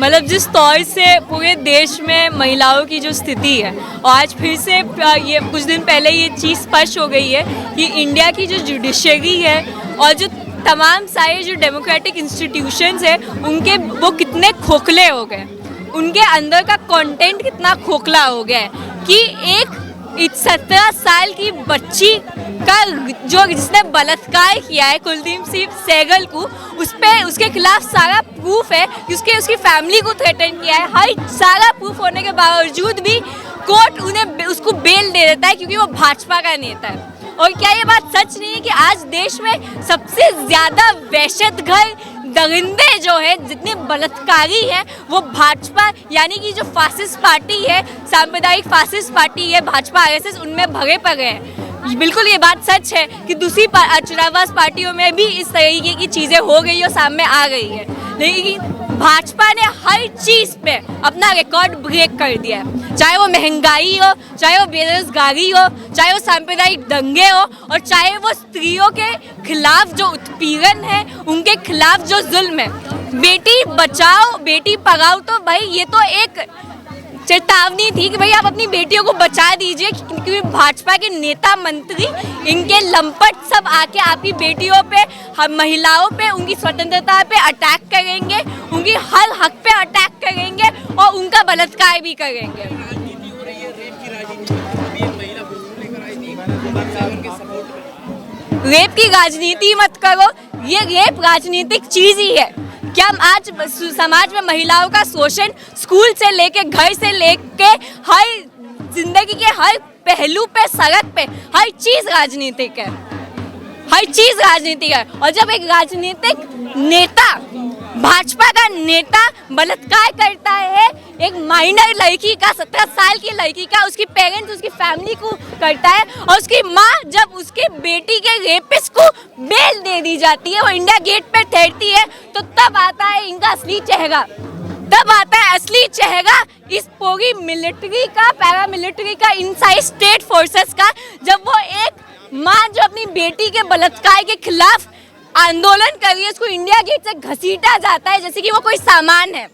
मतलब जिस तौर से पूरे देश में महिलाओं की जो स्थिति है, और आज फिर से ये कुछ दिन पहले ये चीज़ स्पष्ट हो गई है कि इंडिया की जो जुडिशरी है और जो तमाम सारे जो डेमोक्रेटिक इंस्टीट्यूशंस है उनके वो कितने खोखले हो गए, उनके अंदर का कंटेंट कितना खोखला हो गया है कि एक 17 साल की बच्ची का जो जिसने बलात्कार किया है कुलदीप सिंह सेंगर को, उस पे उसके खिलाफ सारा प्रूफ है कि उसकी फैमिली को थ्रेटन किया है। हर सारा प्रूफ होने के बावजूद भी कोर्ट उसको बेल दे देता है क्योंकि वो भाजपा का नेता है। और क्या ये बात सच नहीं है कि आज देश में सबसे ज़्यादा वहशतघर दरिंदे जो है, जितने बलात्कारी हैं, वो भाजपा यानी कि जो फासिस्ट पार्टी है, सांप्रदायिक फासिस्ट पार्टी है भाजपा आरएसएस, उनमें भरे पड़े हैं। बिल्कुल ये बात सच है कि दूसरी चुनावास पार्टियों में भी इस तरीके की चीज़ें हो गई और सामने आ गई है, लेकिन भाजपा ने हर चीज़ पे अपना रिकॉर्ड ब्रेक कर दिया है। चाहे वो महंगाई हो, चाहे वो बेरोजगारी हो, चाहे वो सांप्रदायिक दंगे हो, और चाहे वो स्त्रियों के खिलाफ जो उत्पीड़न है, उनके खिलाफ जो जुल्म है। बेटी बचाओ बेटी पढ़ाओ, तो भाई ये तो एक चेतावनी थी कि भाई आप अपनी बेटियों को बचा दीजिए, क्योंकि भाजपा के नेता मंत्री इनके लंपट सब आके आपकी बेटियों पे, हम महिलाओं पे, उनकी स्वतंत्रता पे अटैक करेंगे, उनकी हर हक पे अटैक करेंगे और उनका बलात्कार भी करेंगे। रेप की राजनीति मत करो, ये रेप राजनीतिक चीज ही है। क्या हम आज समाज में महिलाओं का शोषण स्कूल से लेके, घर से लेके, हर जिंदगी के हर पहलू पे, सड़क पे, हर चीज राजनीतिक है, हर चीज राजनीतिक है। और जब एक राजनीतिक नेता, भाजपा का नेता बलात्कार करता है एक माइनर लड़की का, 17 साल की लड़की का, उसकी पेरेंट्स, उसकी फैमिली को करता है, और उसकी माँ जब उसके बेटी के रेपिस्ट को बेल दे दी जाती है, वो इंडिया गेट पे ठहरती है, तो तब आता है इनका असली चेहरा, तब आता है असली चेहरा इस पूरी मिलिट्री का, पैरामिलिट्री का, इनसाइड स्टेट फोर्सेस का। जब वो एक माँ जो अपनी बेटी के बलात्कार के खिलाफ आंदोलन कर रही है, उसको इंडिया गेट से घसीटा जाता है जैसे कि वो कोई सामान है।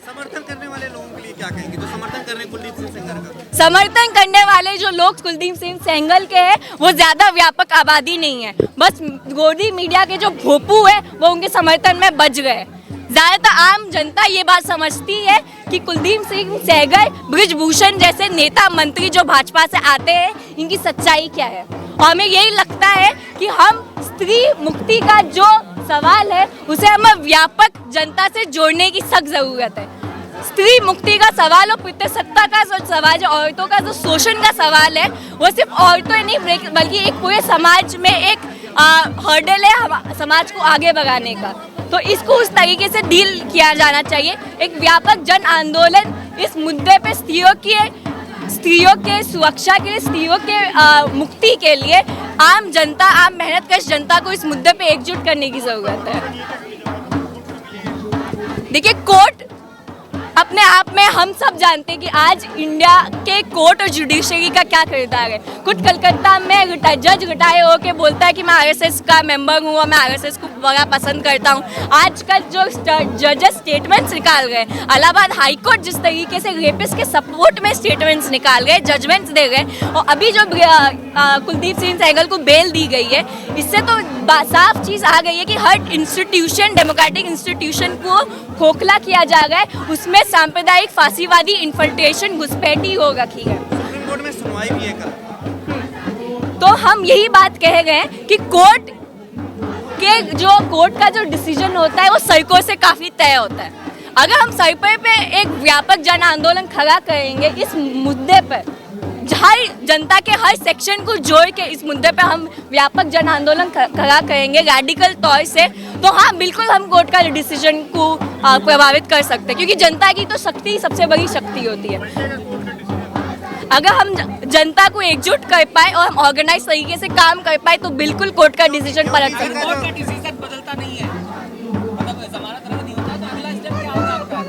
समर्थन करने वाले लोगों के लिए क्या कहेंगे जो समर्थन कर रहे हैं कुलदीप सिंह सेंगर का? समर्थन करने वाले जो लोग कुलदीप सिंह सेंगर के हैं वो ज्यादा व्यापक आबादी नहीं है, बस गोदी मीडिया के जो भोपू है वो उनके समर्थन में बच गए। ज्यादातर आम जनता ये बात समझती है कि कुलदीप सिंह सेंगर, बृजभूषण जैसे नेता मंत्री जो भाजपा से आते हैं, इनकी सच्चाई क्या है। और हमें यही लगता है कि हम स्त्री मुक्ति का जो सवाल है उसे हमें व्यापक जनता से जोड़ने की सख्त जरूरत है। स्त्री मुक्ति का सवाल और पितृसत्ता का जो सवाल है, औरतों का जो शोषण का सवाल है, वो सिर्फ औरतों नहीं बल्कि एक पूरे समाज में एक हर्डल है समाज को आगे बढ़ाने का। तो इसको उस तरीके से डील किया जाना चाहिए। एक व्यापक जन आंदोलन इस मुद्दे पे स्त्रियों के सुरक्षा के लिए, स्त्रियों के मुक्ति के लिए आम जनता, आम मेहनतकश जनता को इस मुद्दे पे एकजुट करने की जरूरत है। देखिए, कोर्ट अपने आप में हम सब जानते हैं कि आज इंडिया के कोर्ट और जुडिशरी का क्या किरदार है। कुछ कलकत्ता में जज रिटायर होकर बोलता है कि मैं आरएसएस का मेंबर हूँ और मैं आरएसएस को बड़ा पसंद करता हूँ। आजकल जो जजेस स्टेटमेंट्स निकाल गए, इलाहाबाद हाईकोर्ट जिस तरीके से रेपिस्ट के सपोर्ट में स्टेटमेंट्स निकाल गए, जजमेंट्स दे गए, और अभी जो कुलदीप सिंह सेंगर को बेल दी गई है, इससे तो साफ चीज़ आ गई है कि हर इंस्टीट्यूशन, डेमोक्रेटिक इंस्टीट्यूशन को खोखला किया जा रहा है, उसमें सांप्रदायिक फांसीवादी इन्फिल्ट्रेशन, घुसपैठी हो रखी है। सुप्रीम कोर्ट में सुनवाई भी है कल। तो हम यही बात कह रहे हैं कि कोर्ट का जो डिसीजन होता है वो सड़कों से काफ़ी तय होता है। अगर हम सड़कों पे एक व्यापक जन आंदोलन खड़ा करेंगे इस मुद्दे पर, हर जनता के हर सेक्शन को जोड़ के इस मुद्दे पे हम व्यापक जन आंदोलन खड़ा करेंगे रैडिकल तौर से, तो हाँ बिल्कुल हम कोर्ट का डिसीजन को प्रभावित कर सकते हैं, क्योंकि जनता की तो शक्ति सबसे बड़ी शक्ति होती है। अगर हम जनता को एकजुट कर पाए और हम ऑर्गेनाइज तरीके से काम कर पाए तो बिल्कुल कोर्ट का डिसीजन पलट सकता है। कोर्ट का डिसीजन बदलता नहीं है, मतलब जमानत रद्द नहीं होता, तो अगला स्टेप क्या होगा आपका?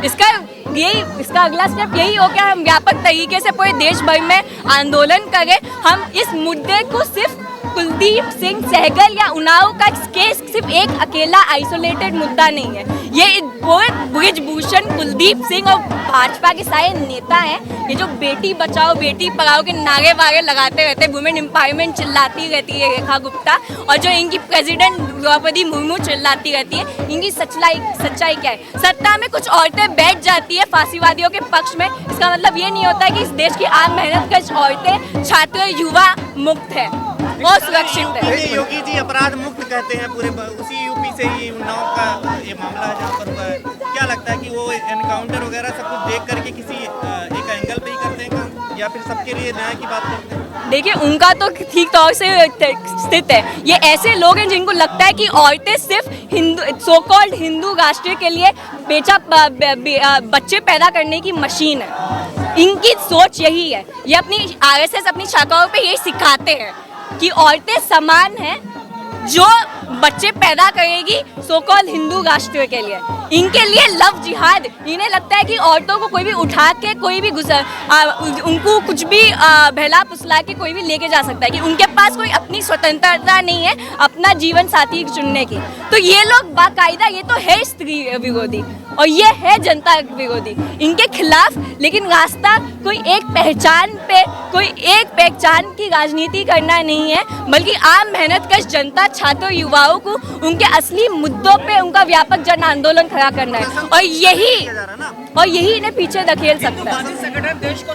इसका अगला स्टेप यही हो गया, हम व्यापक तरीके से पूरे देश भर में आंदोलन करें। हम इस मुद्दे को सिर्फ कुलदीप सिंह सहगल या उन्नाव का केस सिर्फ एक अकेला आइसोलेटेड मुद्दा नहीं है। ये बृजभूषण, कुलदीप सिंह और भाजपा के सारे नेता हैं, ये जो बेटी बचाओ बेटी पढ़ाओ के नारे वारे लगाते रहते हैं, वुमेन एम्पावरमेंट चिल्लाती रहती है रेखा गुप्ता, और जो इनकी प्रेसिडेंट द्रौपदी मुर्मू चिल्लाती रहती है, इनकी सच्चाई क्या है? सत्ता में कुछ औरतें बैठ जाती है फांसीवादियों के पक्ष में, इसका मतलब ये नहीं होता है कि इस देश की आम मेहनतकश औरतें, छात्र, युवा मुक्त है और सुरक्षित है। योगी जी अपराध मुक्त कहते हैं पूरे, उसी यूपी से ही उन्नाव का ये मामला है जहाँ पर हुआ है। क्या लगता है कि वो एनकाउंटर वगैरह सब कुछ देख करके किसी एक एंगल पे ही करते हैं काम, या फिर सबके लिए न्याय की बात करते हैं? देखिए, उनका तो ठीक तौर से स्थित है। ये ऐसे लोग हैं जिनको लगता है कि औरतें सिर्फ हिंदू, सो कॉल्ड हिंदू राष्ट्र के लिए बच्चे पैदा करने की मशीन है। इनकी सोच यही है। ये अपनी आरएसएस अपनी शाखाओं पे यही सिखाते हैं कि औरतें समान हैं, जो बच्चे पैदा करेगी सो कॉल्ड हिंदू राष्ट्र के लिए। इनके लिए लव जिहाद, इन्हें लगता है कि औरतों को कोई भी उठा के कोई भी उनको कुछ भी बहला फुसला के कोई भी लेके जा सकता है, कि उनके पास कोई अपनी स्वतंत्रता नहीं है अपना जीवन साथी चुनने की। तो ये लोग बाकायदा, ये तो है स्त्री विरोधी और ये है जनता विरोधी, इनके खिलाफ लेकिन रास्ता कोई एक पहचान की राजनीति करना नहीं है, बल्कि आम मेहनतकश जनता, छात्र, युवाओं को उनके असली मुद्दों पे उनका व्यापक जन आंदोलन खड़ा करना है, और यही इन्हें पीछे धकेल सकता है। संगठन देश को